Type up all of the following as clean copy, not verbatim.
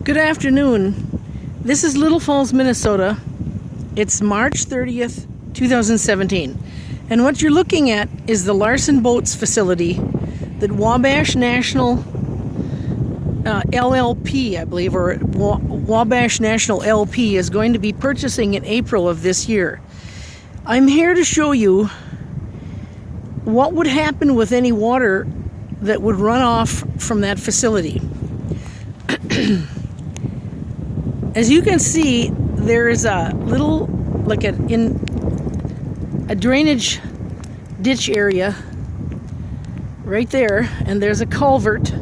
Good afternoon. This is Little Falls, Minnesota. It's March 30th, 2017. And what you're looking at is the Larson Boats facility that Wabash National LLP, I believe, or Wabash National LP is going to be purchasing in April of this year. I'm here to show you what would happen with any water that would run off from that facility. As you can see, there is a little, like a drainage ditch area right there, and there's a culvert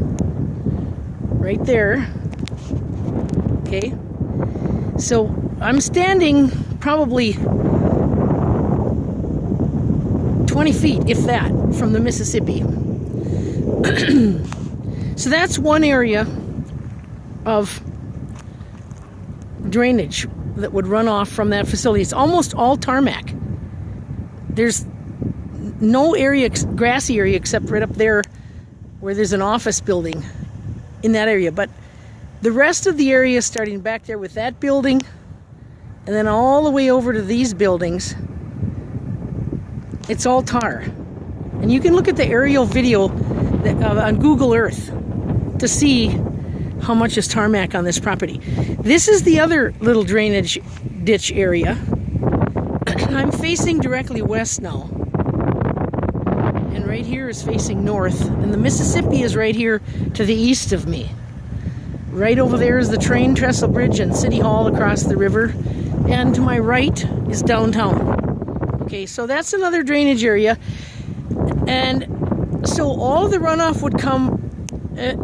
right there. Okay, so I'm standing probably 20 feet, if that, from the Mississippi. So that's one area of drainage that would run off from that facility. It's almost all tarmac. There's no area, grassy area, except right up there where there's an office building in that area. But the rest of the area, starting back there with that building and then all the way over to these buildings, it's all tar. And you can look at the aerial video on Google Earth to see how much is tarmac on this property. This is the other little drainage ditch area. I'm facing directly west now. And right here is facing north. And the Mississippi is right here to the east of me. Right over there is the train trestle bridge and City Hall across the river. And to my right is downtown. Okay, so that's another drainage area. And so all the runoff would come, if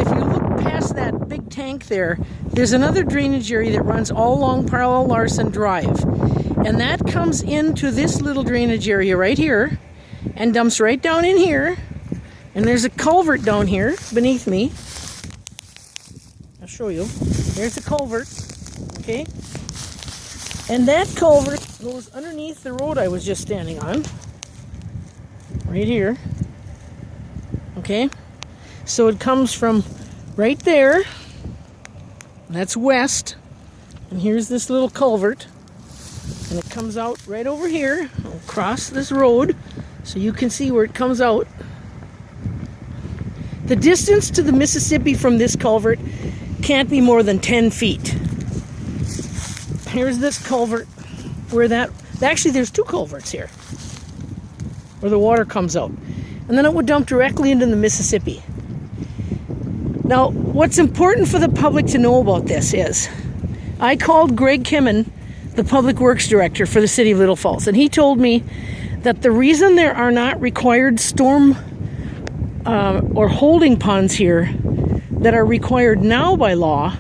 you look past that big tank there, there's another drainage area that runs all along Parallel Larson Drive. And that comes into this little drainage area right here and dumps right down in here. And there's a culvert down here beneath me. I'll show you. There's a culvert. Okay. And that culvert goes underneath the road I was just standing on. Right here. Okay. So it comes from right there. That's west. And here's this little culvert. And it comes out right over here. I'll cross this road so you can see where it comes out. The distance to the Mississippi from this culvert can't be more than 10 feet. Here's this culvert where actually there's two culverts here where the water comes out. And then it would dump directly into the Mississippi. Now, what's important for the public to know about this is I called Greg Kimmen, the Public Works Director for the City of Little Falls, and he told me that the reason there are not required storm or holding ponds here that are required now by law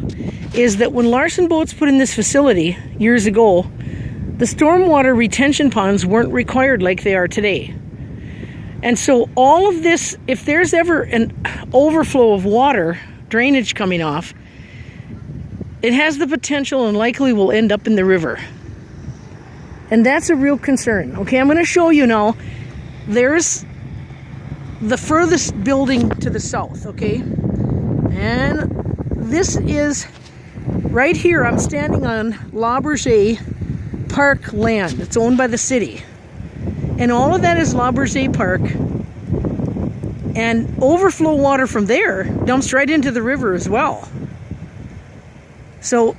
is that when Larson Boats put in this facility years ago, the stormwater retention ponds weren't required like they are today. And so all of this, if there's ever an overflow of water, drainage coming off, it has the potential and likely will end up in the river. And that's a real concern. Okay, I'm going to show you now. There's the furthest building to the south, okay? And this is right here. I'm standing on LaBerger Park land. It's owned by the city. And all of that is LaBerger Park. And overflow water from there dumps right into the river as well. So